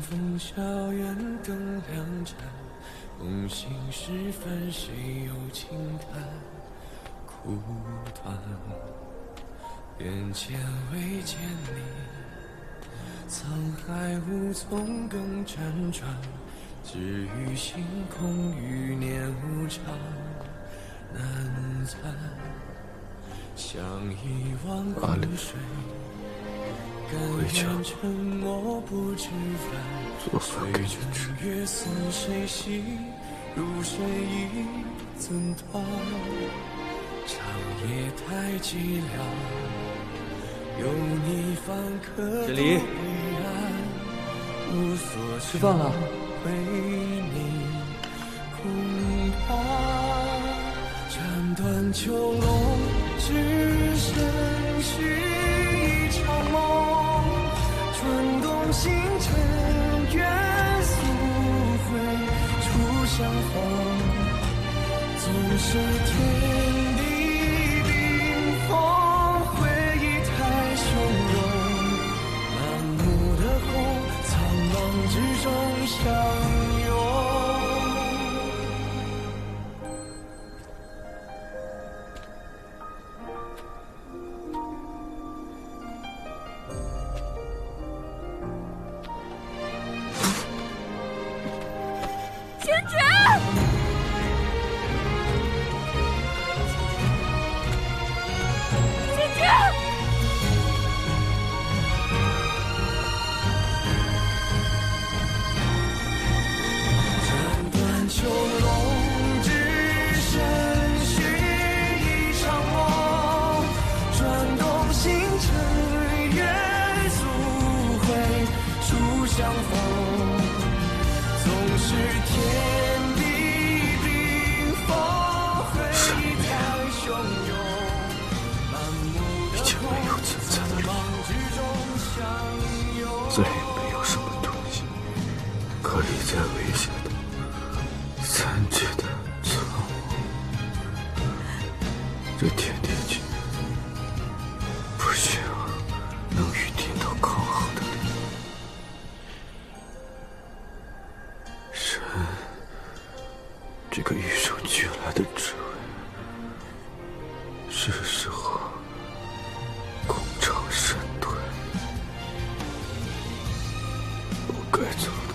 风校园灯亮着，梦醒时分，谁又轻叹苦短？眼前未见你，沧海无从更辗转，只余星空余年无常难暂。像一汪湖水，甘愿沉默不知返，水中月似谁惜，如谁已怎断？长夜太寂寥，有你方可沈离，吃饭了。为你恐怕斩断囚笼，只剩续一场梦，转动星辰，愿速回初相逢。总是天地冰封，回忆太汹涌，满目的红，苍茫之中相拥。星爵！星爵！斩断囚笼，只剩续一场梦，转动星辰，愿速回初相逢。总是天地冰封，回忆太汹涌，满目的红，苍茫之中相拥。再也没有什么东西可以再威胁到三界的存亡。这天地间不需要能与天道抗衡的力量。神，这个与生俱来的智慧，是时候功成身退。我该做的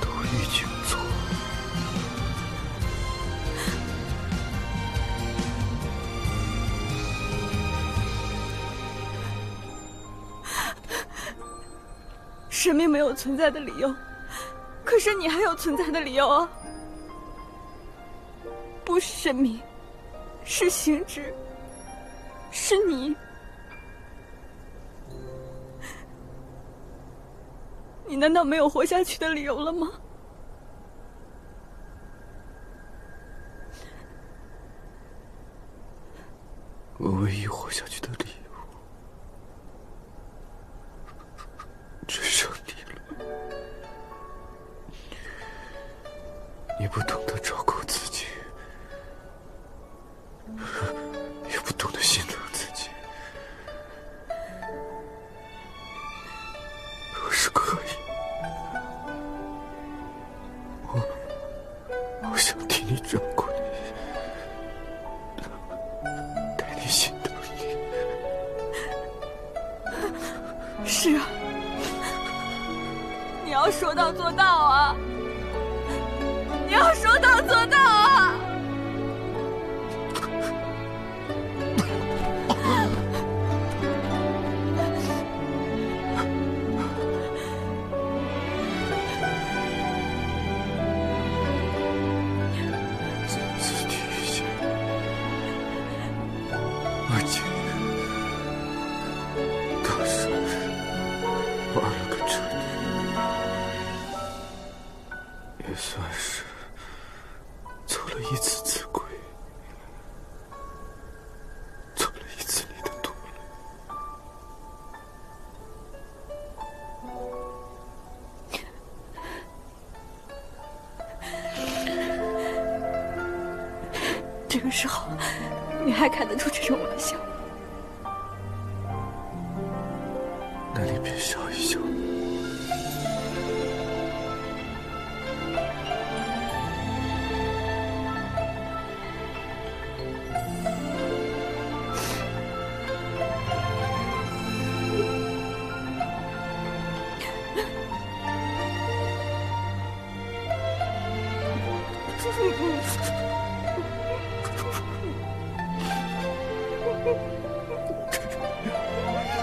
都已经做了。神明没有存在的理由，可是你还有存在的理由啊！不是神明，是星矢，是你。你难道没有活下去的理由了吗？我唯一活下去的理由，只剩你了。你不懂得照顾自己，也不懂得心疼自己。若是可以，我想替你照顾你，带你心疼你。是啊，你要说到做到啊！你要说到做到啊！再次提醒，我今天当时玩了个彻底，也算是做了一次自亏，做了一次你的拖累。这个时候，你还开得出这种玩笑？那你便笑一笑。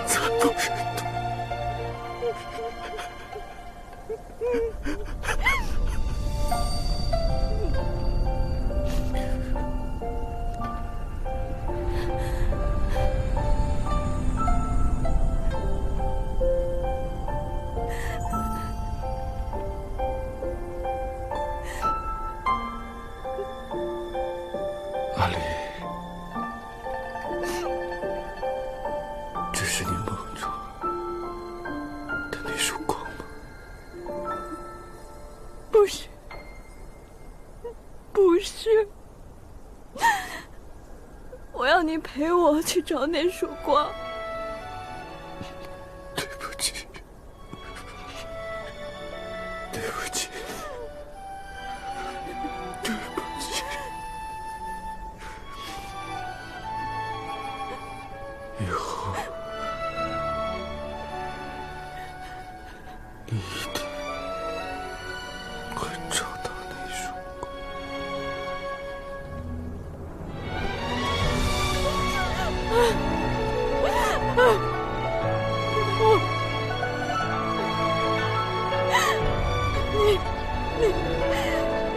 惨不忍睹。阿离，这是你梦中的那束光吗？不是，不是，我要你陪我去找那束光。对不起，对不起，对不起。以后你一定会找到那束光。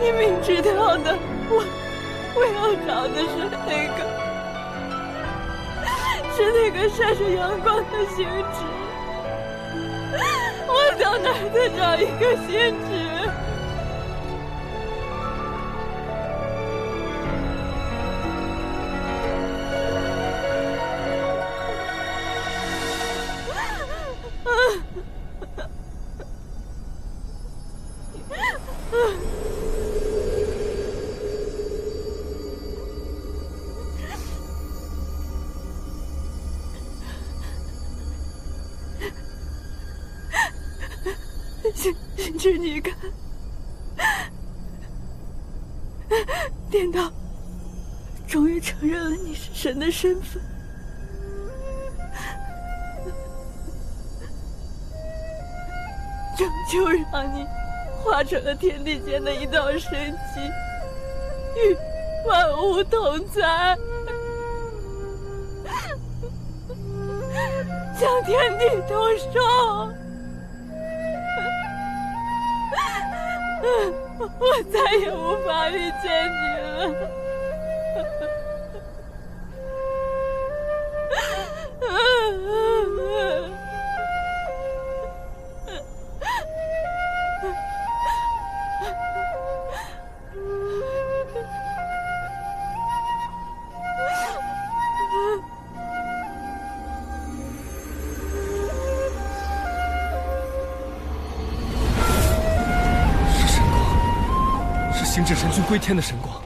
你明知道的，我要找的是那个晒着阳光的星矢。我到哪儿再找一个星矢？星矢，你看，颠倒终于承认了你是神的身份。拯救让你化成了天地间的一道神迹，与万物同在，向天地同寿。我再也无法遇见你了。星矢神君归天的神光。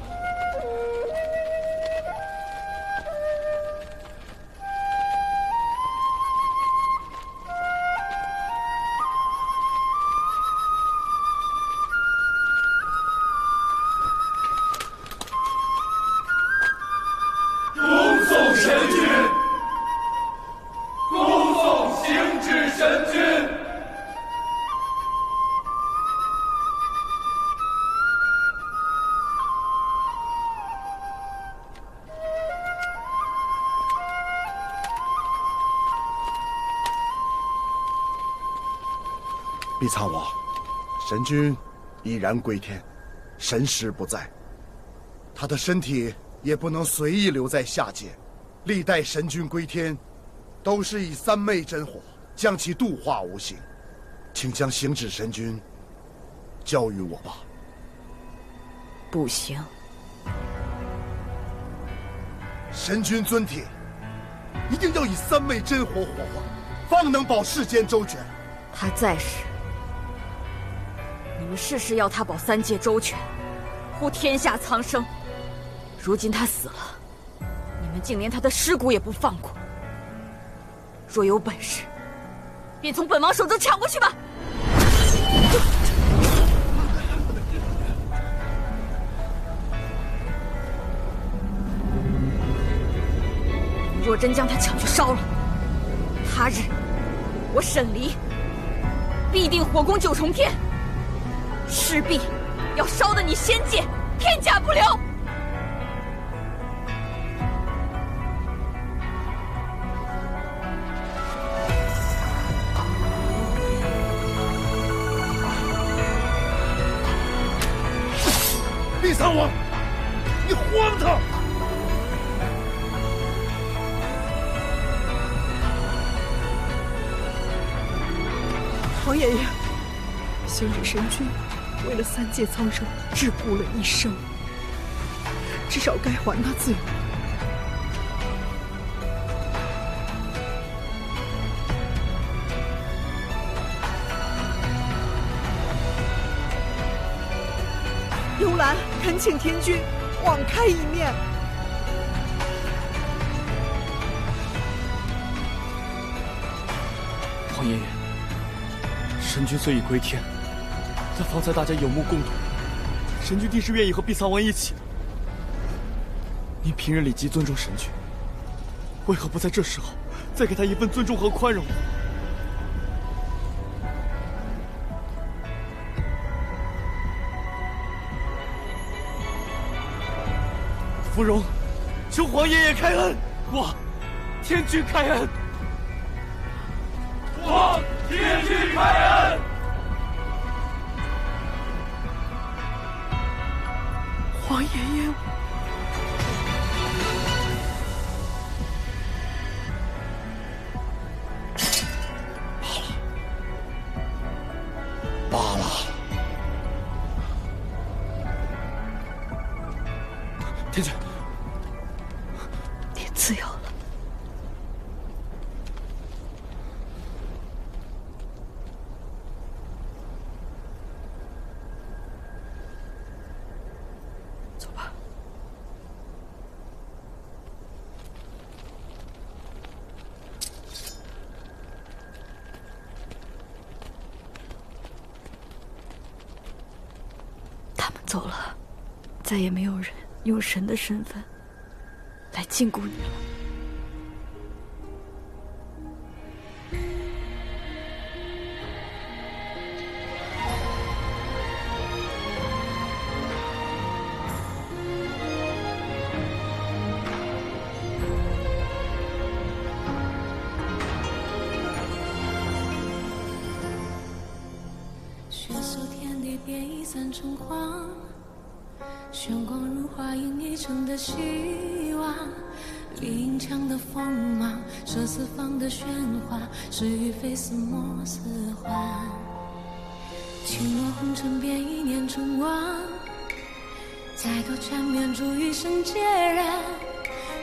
恭送神君，恭送星矢神君。毕苍王，神君已然归天，神识不在，他的身体也不能随意留在下界。历代神君归天，都是以三昧真火将其度化无形，请将星矢神君交予我吧。不行，神君尊体，一定要以三昧真火火化，方能保世间周全。他在时，你们事事要他保三界周全，护天下苍生。如今他死了，你们竟连他的尸骨也不放过。若有本事，便从本王手中抢过去吧。若真将他抢去烧了，他日我沈离必定火攻九重天，势必要烧得你仙界片甲不留。厉三王，你荒唐！王爷爷，先日神君为了三界苍生桎梏了一生，至少该还他自由。幽兰恳请天君网开一面。王爷爷，神君虽已归天，但方才大家有目共睹，神君定是愿意和碧苍王一起的。您平日里极尊重神君，为何不在这时候再给他一份尊重和宽容呢？芙蓉，求皇爷爷开恩！我，天君开恩！我天君开恩！皇爷爷，罢了。天君，你自由了。走吧。他们走了，再也没有人用神的身份来禁锢你了。血色天地变异散成黄，玄光如花映一城的希望，林墙的锋芒，射四方的喧哗，是与非似墨似幻。轻落红尘变一念成王，再度缠绵住一生孑然。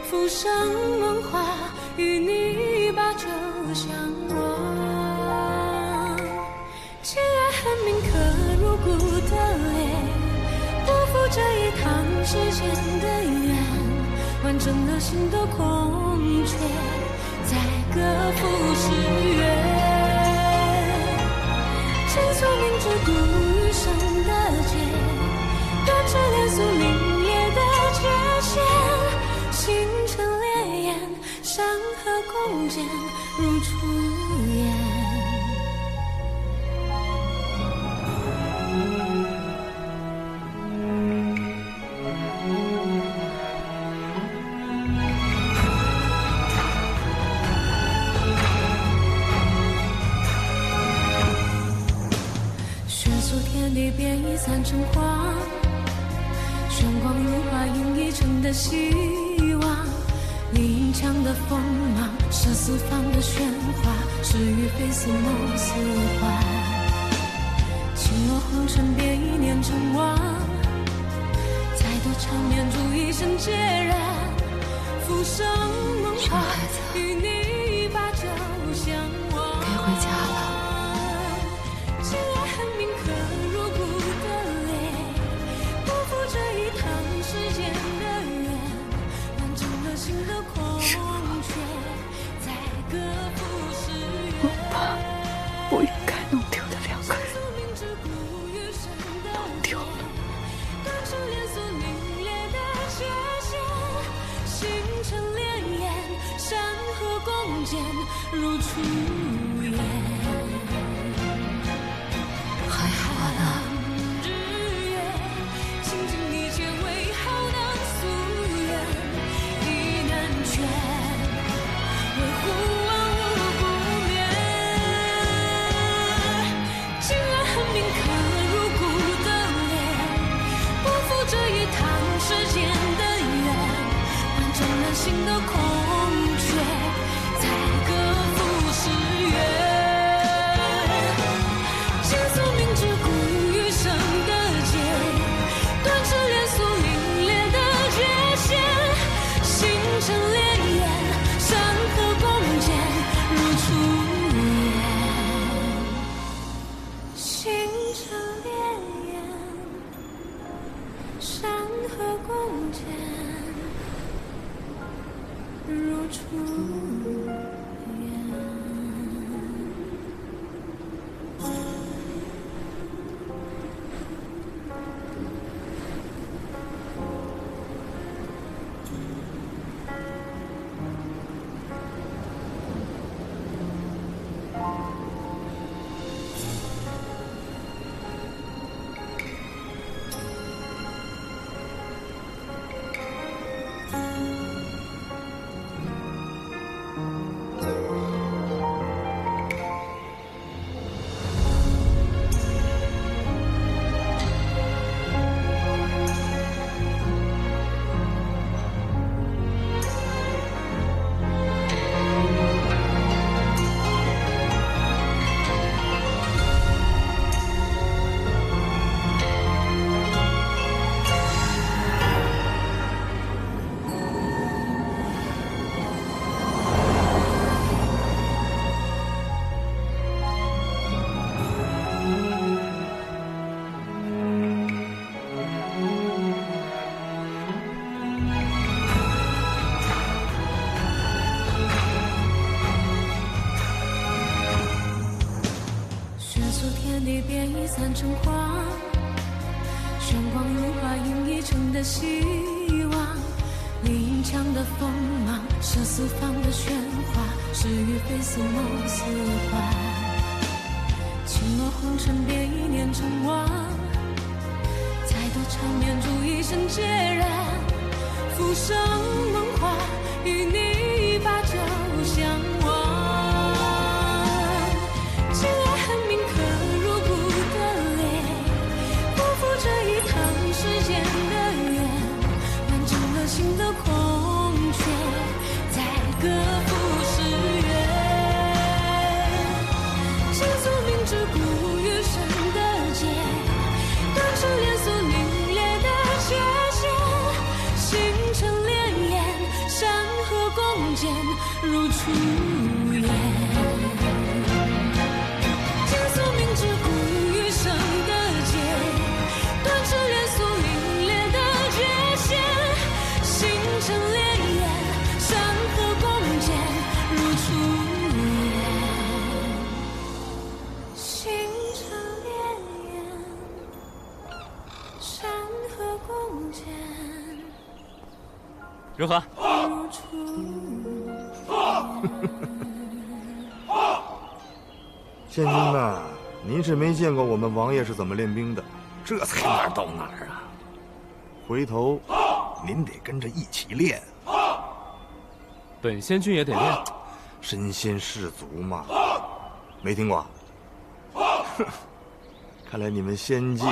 浮生梦话，与你把酒相望。情爱恨铭刻入骨的脸，不负这一趟世间的缘，完整了心的空缺，再各赴诗约。倾诉明知故余生的劫，断指连诉凛冽的界限，星辰烈焰，山河共剪如初颜。天地变异散成黄，玄光如花映一城的希望。林墙的锋芒，射四方的喧哗，是与非似梦似幻。轻落红尘变一念成王，再度缠绵住一生孑然。浮生梦话，与你把酒相望。该回家了。我应该弄丢的两个人，弄丢了。还好呢。心的空缺，才各赴诗缘。倾诉明知故余生的劫，断指连锁凛冽的界限，星辰烈焰，山河共剪，如初颜。星辰烈焰，山河共剪，如初颜。血俗天地变已散成花，玄光如花映一城的希望。林墙的锋芒，射四方的喧哗，是与非似梦似幻。轻落红尘变一念成王，再多缠绵住一生孑然。浮生梦话，与你把酒相望。情爱恨铭刻入骨的裂，不负这一趟世间的缘，完整了心的空缺，才各赴诗缘。倾诉明知故余生的劫，断指连锁凛冽的界限，星辰烈焰，山河共剪，如初颜。倾诉明知故余生的劫，断指连锁凛冽的界限，星辰烈焰，山河共剪，如初颜。星辰烈焰，山河共剪，如何？如初县君呐，您是没见过我们王爷是怎么练兵的，这才哪儿到哪儿啊！回头您得跟着一起练。本仙君也得练。身先士卒嘛，没听过？哼，看来你们仙界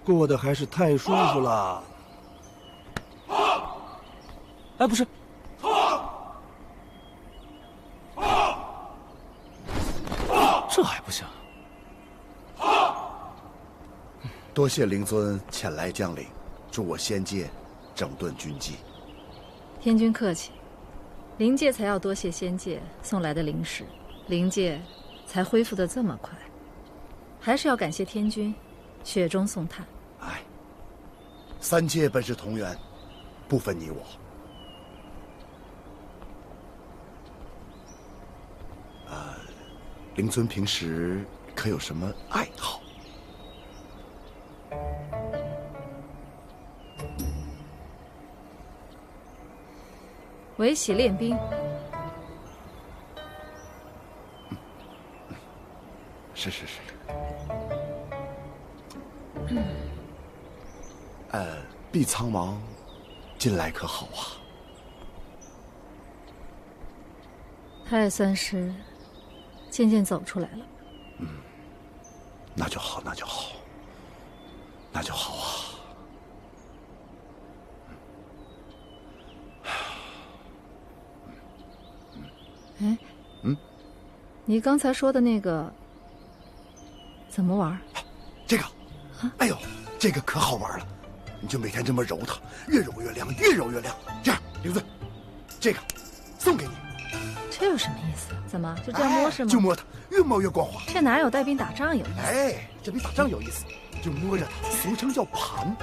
过得还是太舒服了。哎，不是，这还不行。多谢灵尊前来将领，助我仙界整顿军纪。天君客气，灵界才要多谢仙界送来的灵石，灵界才恢复得这么快。还是要感谢天君雪中送炭。哎，三界本是同源，不分你我。灵尊平时可有什么爱好？维喜练兵。是。碧苍王近来可好啊？他也算是渐渐走出来了。那就好啊。你刚才说的那个怎么玩？这个，哎呦，这个可好玩了！你就每天这么揉它，越揉越亮，越揉越亮。这样，玲子，这个送给你。这有什么意思？怎么就这样摸是吗？就摸它，越摸越光滑。这哪有带兵打仗有意思？哎，这比打仗有意思，就摸着它，俗称叫盘。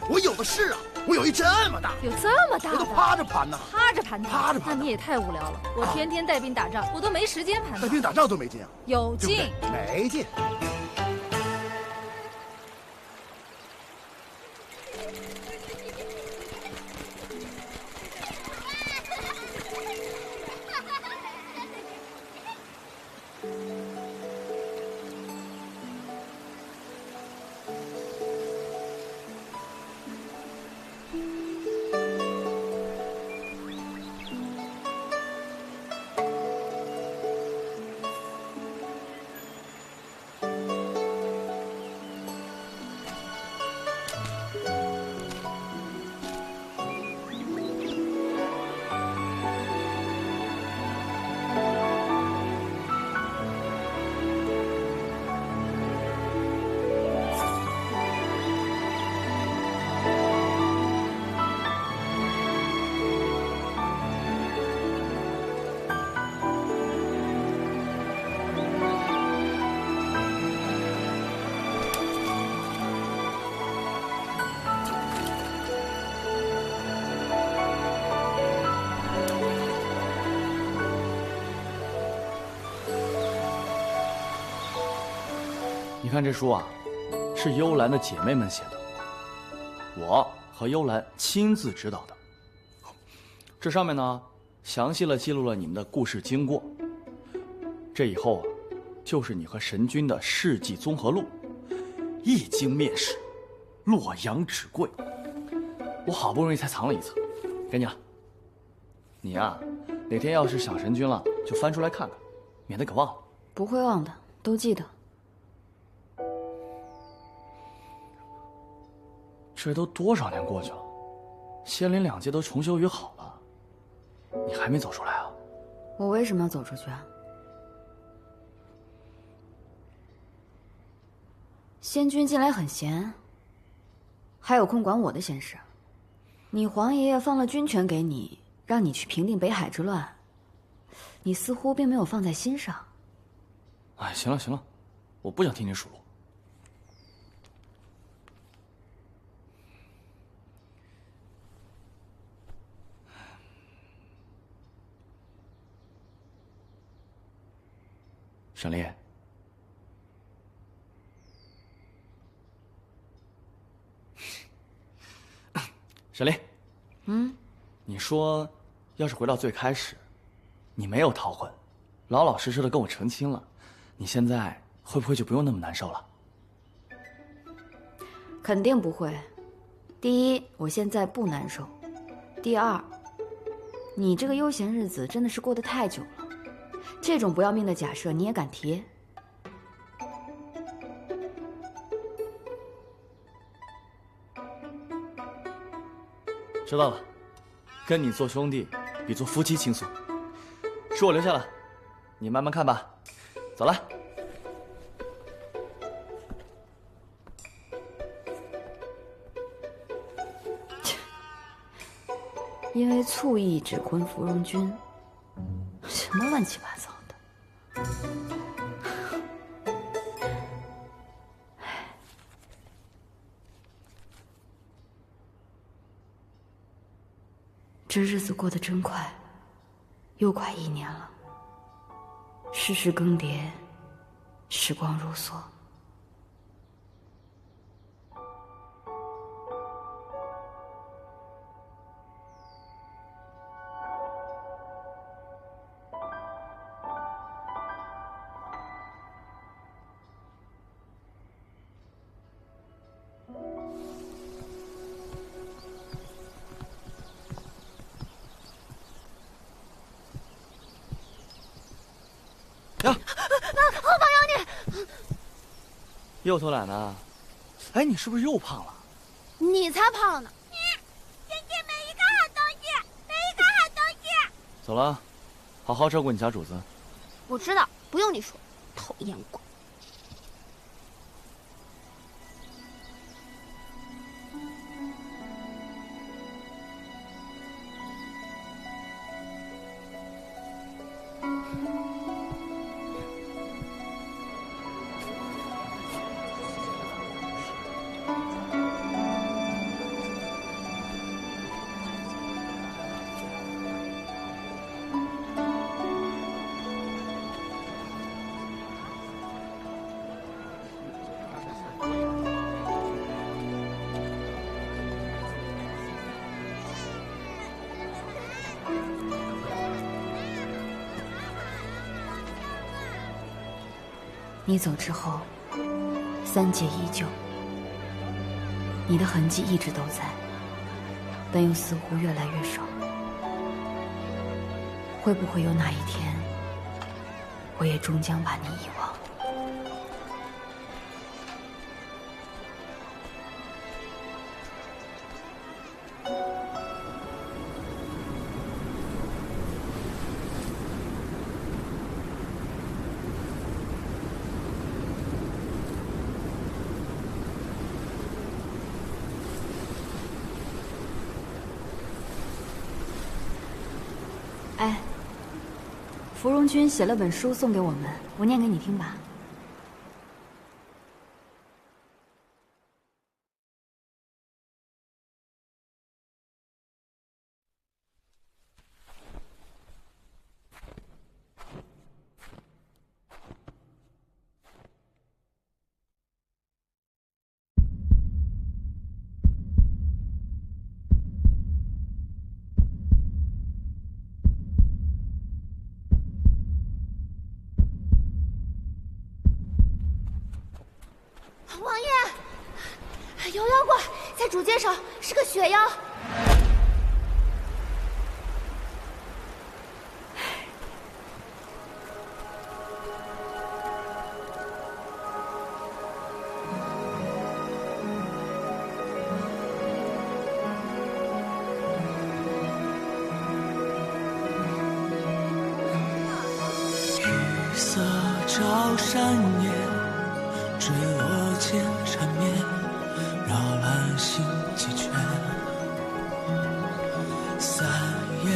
我有的是啊，我有一这么大，有这么大的？我都趴着盘呢。趴着盘它？趴着盘。那你也太无聊了。我天天带兵打仗，我都没时间盘它。带兵打仗都没劲啊？有劲？没劲。你看这书啊，是幽兰的姐妹们写的，我和幽兰亲自指导的。这上面呢，详细了记录了你们的故事经过。这以后啊，就是你和神君的事迹综合录，一经面世，洛阳纸贵。我好不容易才藏了一册，给你了。你呀，哪天要是想神君了，就翻出来看看，免得给忘了。不会忘的，都记得。这都多少年过去了，仙灵两界都重修于好了，你还没走出来啊？我为什么要走出去啊？仙君近来很闲，还有空管我的闲事。你皇爷爷放了军权给你，让你去平定北海之乱，你似乎并没有放在心上。哎，行了行了，我不想听你数落。沈烈，沈烈，你说，要是回到最开始，你没有逃婚，老老实实的跟我成亲了，你现在会不会就不用那么难受了？肯定不会。第一，我现在不难受；第二，你这个悠闲日子真的是过得太久了。这种不要命的假设你也敢提？知道了，跟你做兄弟比做夫妻轻松。书我留下了，你慢慢看吧。走了。因为醋意指婚芙蓉君，什么乱七八糟的。这日子过得真快，又快1年了。世事更迭，时光如梭。呀，后方有你！又偷懒呢？哎，你是不是又胖了？你才胖呢！先进每一个好东西，每一个好东西。走了，好好照顾你家主子。我知道，不用你说，讨厌鬼。你走之后，三界依旧，你的痕迹一直都在，但又似乎越来越少。会不会有哪一天，我也终将把你遗忘？哎，芙蓉君写了本书送给我们，我念给你听吧。王爷，有妖怪在主街上，是个雪妖。雨色照山野，坠落间缠绵，绕兰心几圈。三烟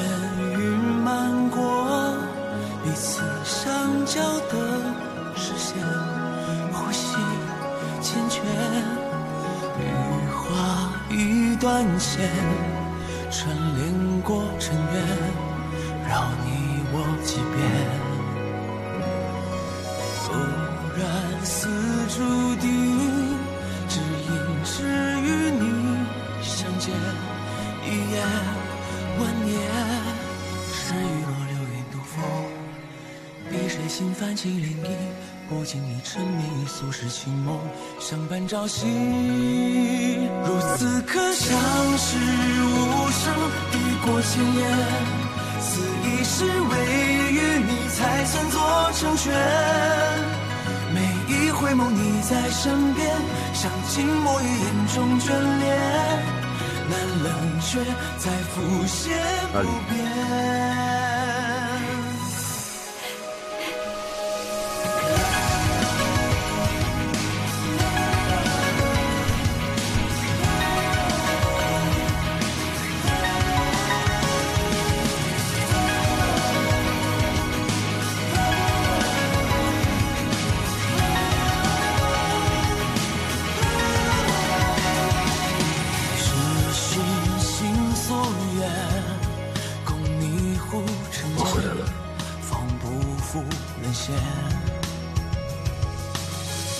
云漫过，彼此相交的视线，呼吸缱绻。羽花一段线，串联过尘缘，绕你我几遍。偶然似注定，只因只与你相见，一夜万年。是雨落流云渡风，碧水心泛起涟漪，不经意沉迷于俗世情梦，相伴朝夕。如此刻相识无声，抵过千言，此一世唯与你才算作成全。每一回眸你在身边，像静默于眼中眷恋，难冷却再浮现不变。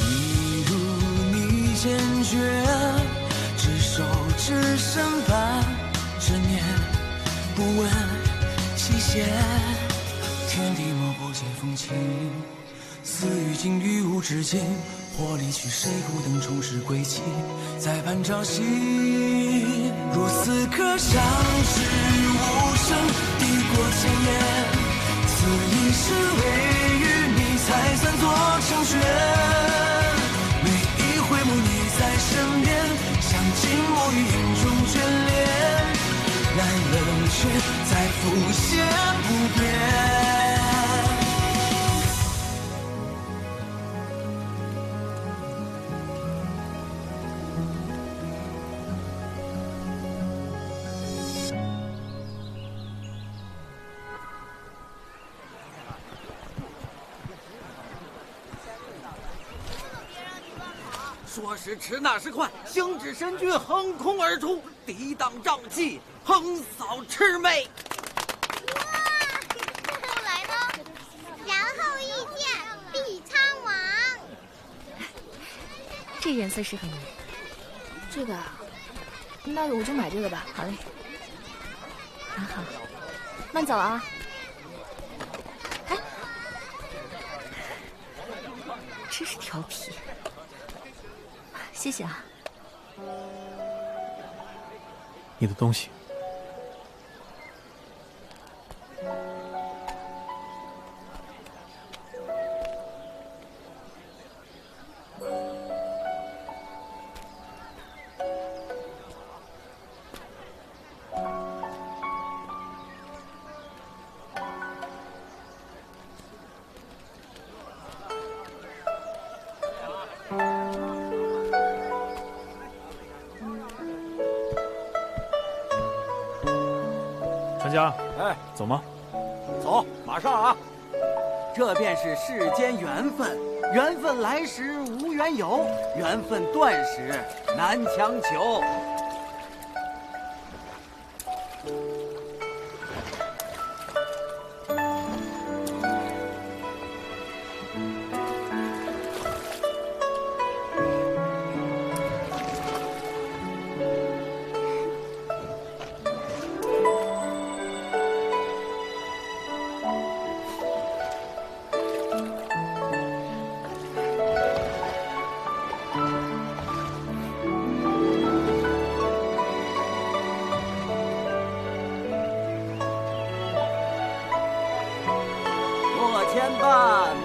一如你坚决，执手只身伴着念，不问期限。天地莫不解风情，似与今与无止境。或离去谁不等重拾归期，再盼朝夕。如此刻相识无声，抵过千言，此一世唯与你才算作成全。每一回眸你在身边，像静默于眼中眷恋，难冷却再浮现不变。说时迟，那时快，星指神君横空而出，抵挡瘴气，横扫魑魅。后来呢？然后遇见毕昌王。这颜色适合你。这个啊，那我就买这个吧。好嘞，很好，慢走啊。哎，真是调皮。谢谢啊。你的东西。船家，哎，走吗？走，马上啊！这便是世间缘分，缘分来时无缘有，缘分断时难强求。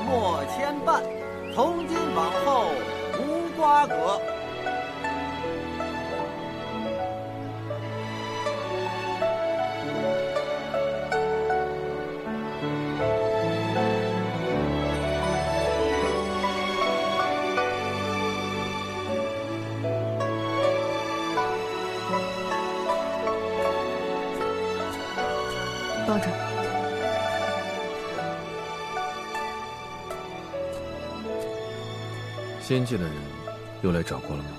莫牵绊，从今往后无瓜葛。抱着。仙界的人又来找过了吗？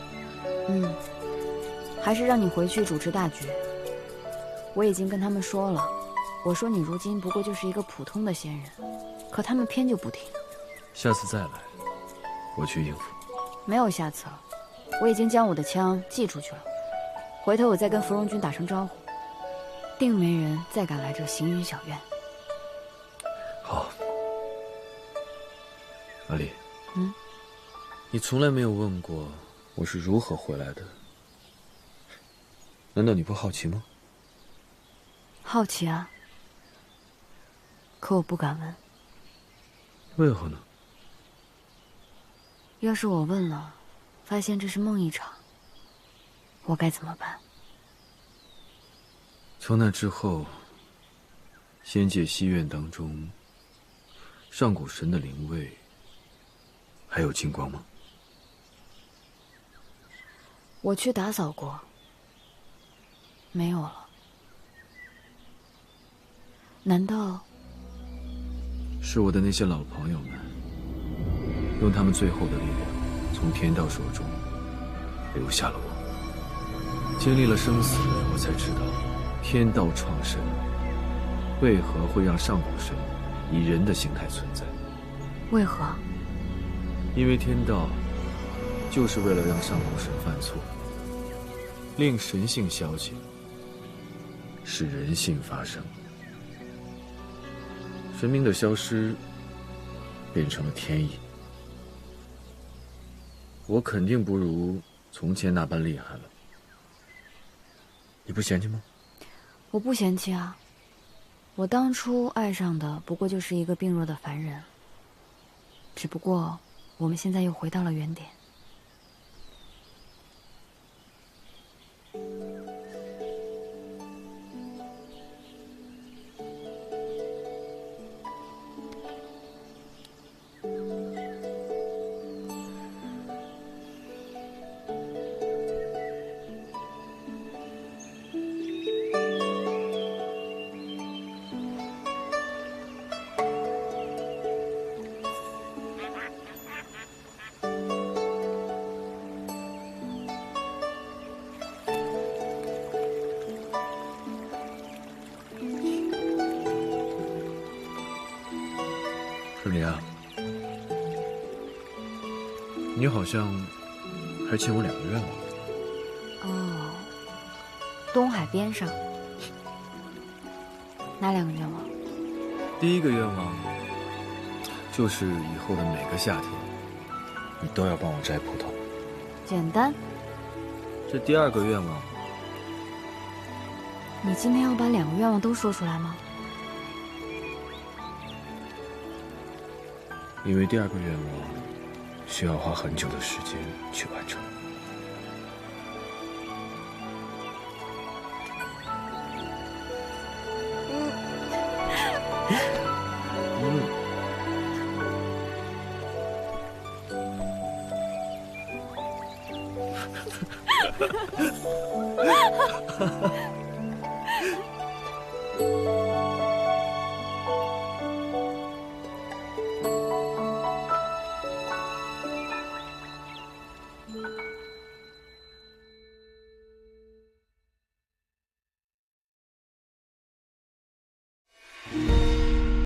还是让你回去主持大局。我已经跟他们说了，我说你如今不过就是一个普通的仙人，可他们偏就不听。下次再来，我去应付。没有下次了，我已经将我的枪寄出去了，回头我再跟芙蓉君打声招呼，定没人再敢来这行云小院。好，阿丽。你从来没有问过我是如何回来的，难道你不好奇吗？好奇啊，可我不敢问。为何呢？要是我问了，发现这是梦一场，我该怎么办？从那之后，仙界西院当中，上古神的灵位还有金光吗？我去打扫过，没有了。难道是我的那些老朋友们，用他们最后的力量，从天道手中留下了我。经历了生死，我才知道，天道创生为何会让上古神以人的形态存在。为何？因为天道就是为了让上古神犯错，令神性消解，使人性发生。神明的消失变成了天意，我肯定不如从前那般厉害了。你不嫌弃吗？我不嫌弃啊，我当初爱上的不过就是一个病弱的凡人，只不过我们现在又回到了原点。春玲啊，你好像还欠我2个愿望。哦，东海边上，哪2个愿望？第一个愿望就是以后的每个夏天，你都要帮我摘葡萄。简单。这第2个愿望，你今天要把2个愿望都说出来吗？因为第2个愿望需要花很久的时间去完成。